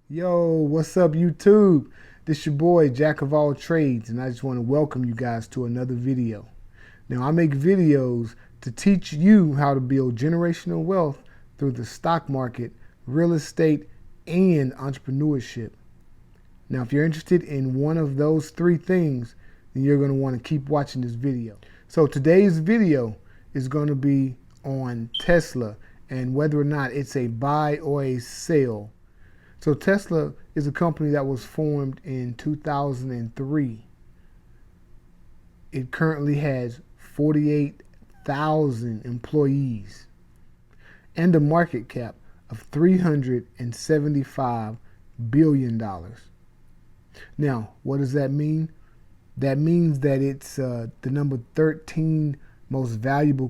Yo, what's up YouTube? This your boy, Jack of all trades, and I just want to welcome you guys to another video. Now, I make videos to teach you how to build generational wealth through the stock market, real estate, and entrepreneurship. Now, if you're interested in one of those three things, then you're going to want to keep watching this video. So today's video is going to be on Tesla and whether or not it's a buy or a sell. So Tesla is a company that was formed in 2003. It currently has 48,000 employees and a market cap of $375 billion. Now, what does that mean? That means that it's the number 13 most valuable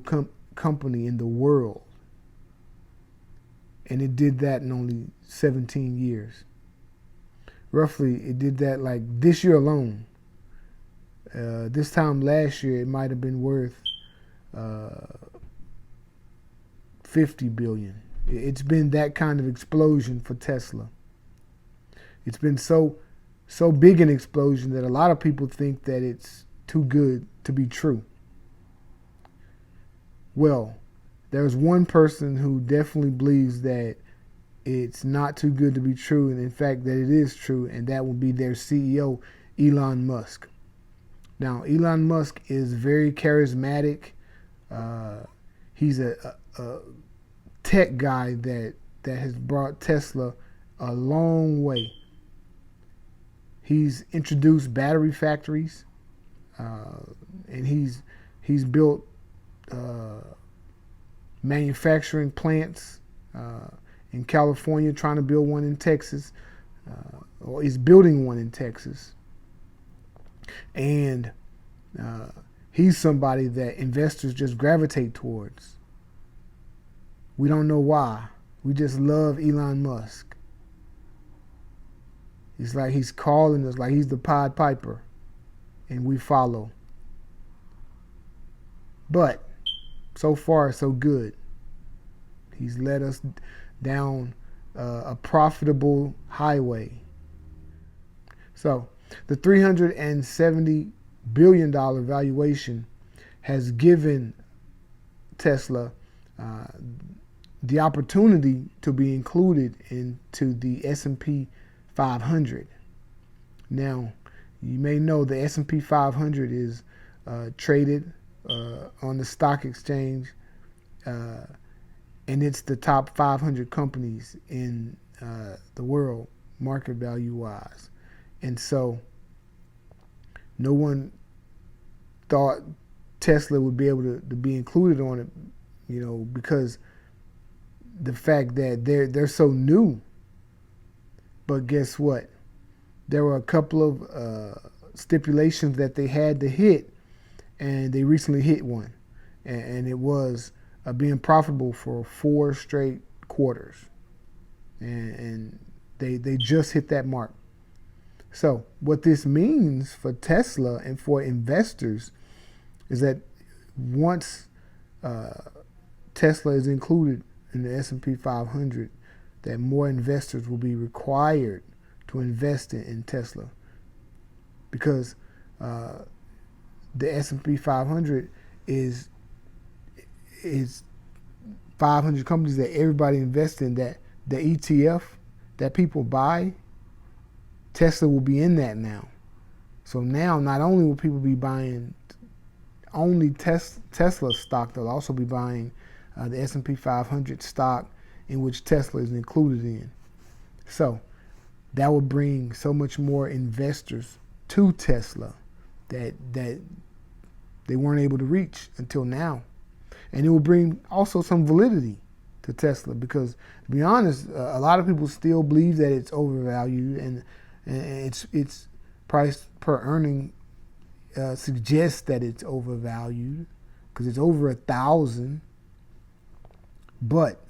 company in the world. And it did that in only 17 years. Roughly, it did that like this year alone. This time last year, it might have been worth 50 billion. It's been that kind of explosion for Tesla. It's been so big an explosion that a lot of people think that it's too good to be true. Well, there's one person who definitely believes that it's not too good to be true, and in fact that it is true, and that would be their CEO, Elon Musk. Now, Elon Musk is very charismatic. He's a tech guy that has brought Tesla a long way. He's introduced battery factories, and he's built manufacturing plants in California, trying to build one in Texas, or is building one in Texas. And he's somebody that investors just gravitate towards. We don't know why. We just love Elon Musk. It's like he's calling us, like he's the Pied Piper, and we follow. But so far, so good. He's led us down a profitable highway. So the $370 billion valuation has given Tesla the opportunity to be included into the S&P 500. Now, you may know the S&P 500 is traded on the stock exchange, and it's the top 500 companies in the world, market value wise. And so no one thought Tesla would be able to be included on it, because the fact that they're so new. But guess what? There were a couple of stipulations that they had to hit, and they recently hit one, and it was being profitable for 4 straight quarters, and they just hit that mark. So what this means for Tesla and for investors is that once Tesla is included in the S&P 500, that more investors will be required to invest in Tesla, because the S&P 500 is 500 companies that everybody invests in, that the ETF that people buy, Tesla will be in that now. So now not only will people be buying only Tesla stock, they'll also be buying the S&P 500 stock in which Tesla is included in. So that will bring so much more investors to Tesla that they weren't able to reach until now. And it will bring also some validity to Tesla, because to be honest, a lot of people still believe that it's overvalued, and its price per earning suggests that it's overvalued because it's over 1,000. But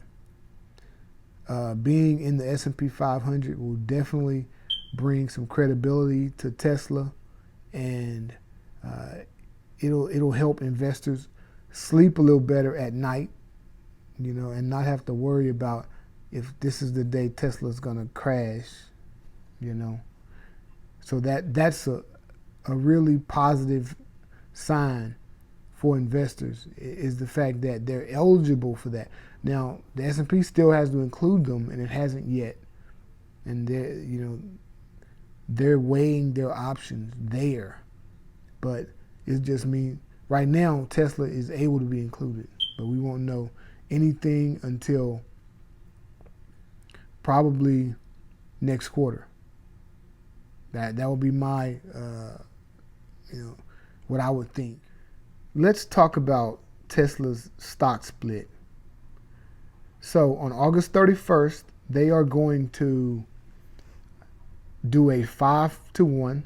being in the S&P 500 will definitely bring some credibility to Tesla, and it'll help investors sleep a little better at night, and not have to worry about if this is the day Tesla's gonna crash you know. So that's a really positive sign for investors, is the fact that they're eligible for that. Now, the S&P still has to include them, and it hasn't yet. And they're weighing their options there. But it just means right now Tesla is able to be included, but we won't know anything until probably next quarter. That will be my what I would think. Let's talk about Tesla's stock split. So on August 31st, they are going to do a 5-to-1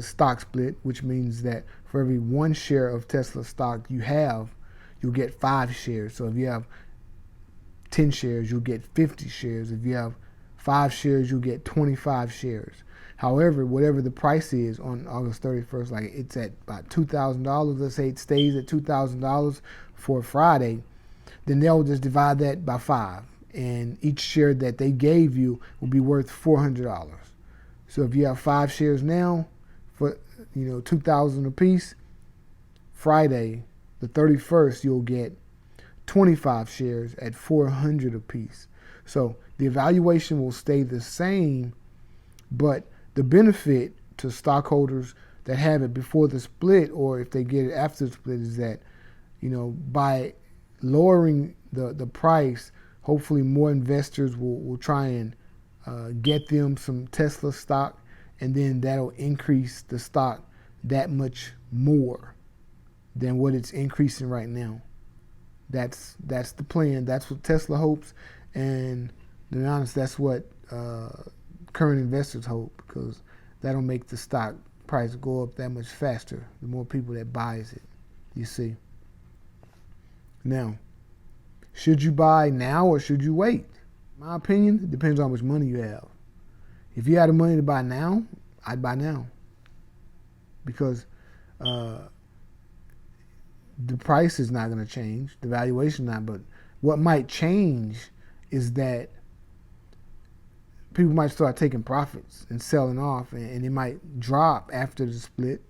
stock split, which means that for every 1 share of Tesla stock you have, you'll get 5 shares. So if you have 10 shares, you'll get 50 shares. If you have 5 shares, you'll get 25 shares. However, whatever the price is on August 31st, like it's at about $2,000, let's say it stays at $2,000 for Friday, then they'll just divide that by 5. And each share that they gave you will be worth $400. So if you have 5 shares now for $2,000 a piece, Friday the 31st you'll get 25 shares at $400 a piece. So the evaluation will stay the same, but the benefit to stockholders that have it before the split, or if they get it after the split, is that by lowering the price, hopefully more investors will try and get them some Tesla stock, and then that'll increase the stock that much more than what it's increasing right now. That's the plan. That's what Tesla hopes, and to be honest, that's what current investors hope, because that'll make the stock price go up that much faster. The more people that buys it, you see. Now, should you buy now or should you wait? My opinion, it depends on how much money you have. If you had the money to buy now, I'd buy now, because the price is not going to change, the valuation not, but what might change is that people might start taking profits and selling off, and it might drop after the split.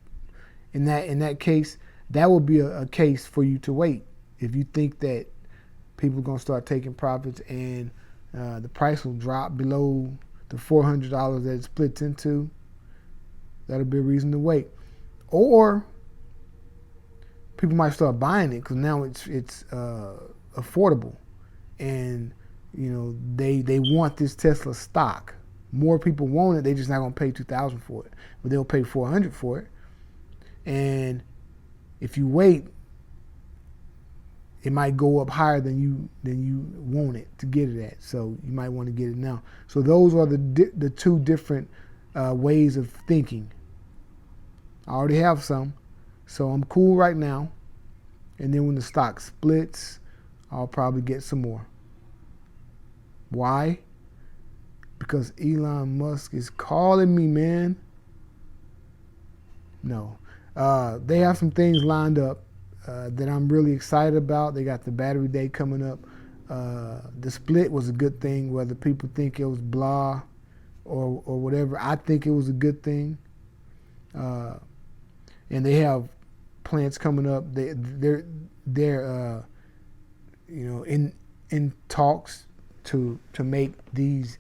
In that case, that will be a case for you to wait. If you think that people are going to start taking profits and the price will drop below the $400 that it splits into, that'll be a reason to wait. Or people might start buying it because now it's affordable, and they want this Tesla stock. More people want it. They just not gonna pay $2,000 for it, but they'll pay $400 for it. And if you wait, it might go up higher than you want it to get it at. So you might want to get it now. So those are the two different ways of thinking. I already have some, so I'm cool right now. And then when the stock splits, I'll probably get some more. Why? Because Elon Musk is calling me, man. No. They have some things lined up that I'm really excited about. They got the battery day coming up. The split was a good thing, whether people think it was blah or whatever. I think it was a good thing. And they have plants coming up. They're in talks to make these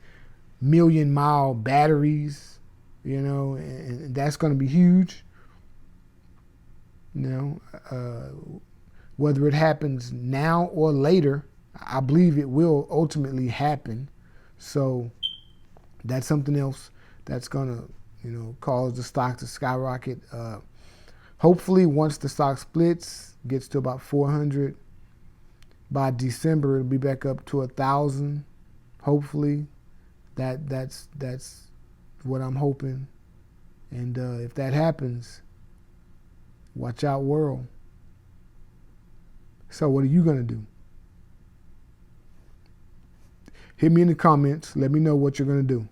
1,000,000-mile batteries, and that's going to be huge. Whether it happens now or later, I believe it will ultimately happen. So that's something else that's going to cause the stock to skyrocket. Hopefully, once the stock splits, gets to about 400, by December it'll be back up to 1,000. Hopefully, that's what I'm hoping. And if that happens, watch out, world. So what are you gonna do? Hit me in the comments. Let me know what you're gonna do.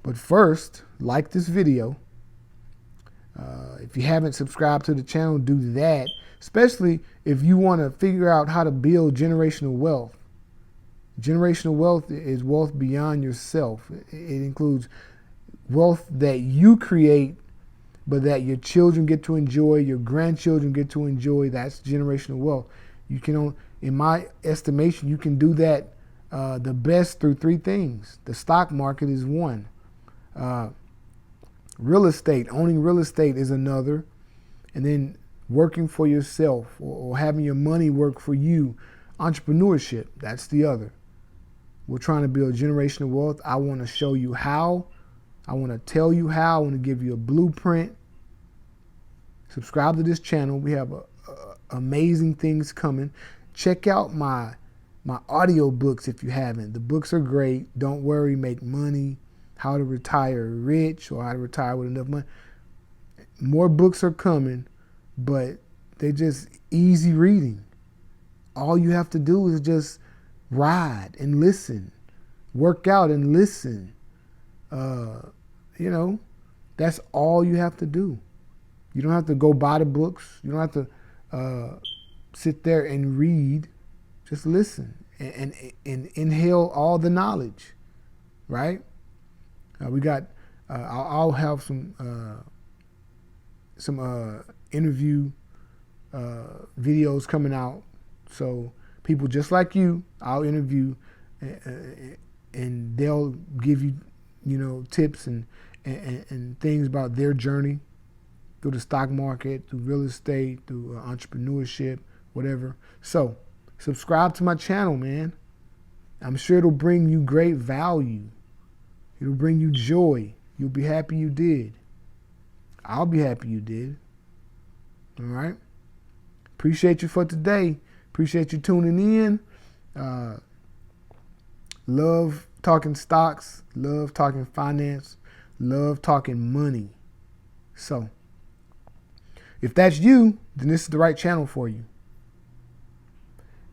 But first, like this video. If you haven't subscribed to the channel, do that. Especially if you want to figure out how to build generational wealth. Generational wealth is wealth beyond yourself. It includes wealth that you create, but that your children get to enjoy, your grandchildren get to enjoy. That's generational wealth. You can, in my estimation, you can do that the best through three things. The stock market is one. Real estate, owning real estate is another. And then working for yourself or having your money work for you. Entrepreneurship, that's the other. We're trying to build generational wealth. I want to show you how. I want to tell you how. I want to give you a blueprint. Subscribe to this channel. We have amazing things coming. Check out my audio books if you haven't. The books are great. Don't Worry, Make Money, How to Retire Rich, or How to Retire with Enough Money. More books are coming, but they're just easy reading. All you have to do is just ride and listen, work out and listen. That's all you have to do. You don't have to go buy the books. You don't have to sit there and read. Just listen and inhale all the knowledge, right? We got. I'll have some interview videos coming out. So people just like you, I'll interview, and they'll give you, tips and things about their journey through the stock market, through real estate, through entrepreneurship, whatever. So subscribe to my channel, man. I'm sure it'll bring you great value. It'll bring you joy. You'll be happy you did. I'll be happy you did. All right. Appreciate you for today. Appreciate you tuning in. Love talking stocks. Love talking finance. Love talking money. So, if that's you, then this is the right channel for you.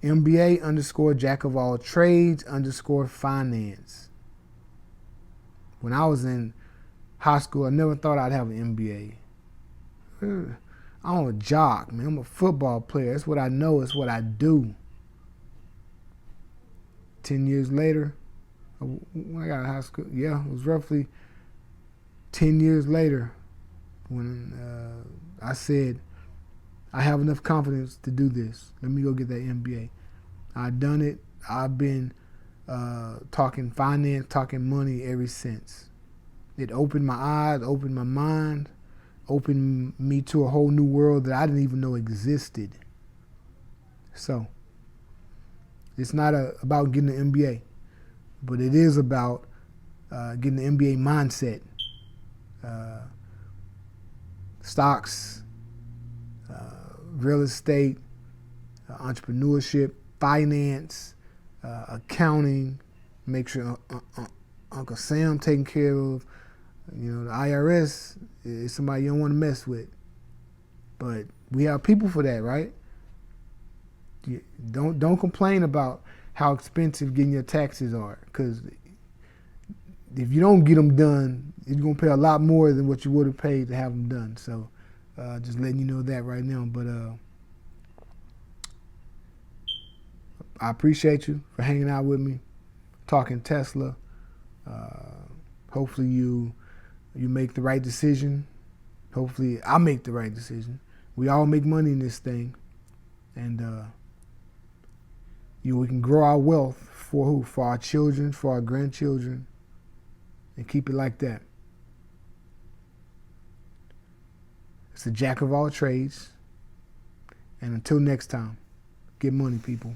MBA _ Jack of all trades _ finance. When I was in high school, I never thought I'd have an MBA. I'm a jock, man. I'm a football player. That's what I know. It's what I do. 10 years later, when I got out of high school, yeah, it was roughly 10 years later when I said, I have enough confidence to do this. Let me go get that MBA. I've done it. I've been talking finance, talking money ever since. It opened my eyes, opened my mind, opened me to a whole new world that I didn't even know existed. So, it's not about getting an MBA, but it is about getting the MBA mindset. Stocks, real estate, entrepreneurship, finance, accounting, make sure Uncle Sam taken care of. The IRS is somebody you don't want to mess with. But we have people for that, right? Don't complain about how expensive getting your taxes are, because if you don't get them done, you're going to pay a lot more than what you would have paid to have them done. So just letting you know that right now. But I appreciate you for hanging out with me, talking Tesla. Hopefully you make the right decision. Hopefully I make the right decision. We all make money in this thing. And we can grow our wealth for who? For our children, for our grandchildren, and keep it like that. It's a jack of all trades. And until next time, get money, people.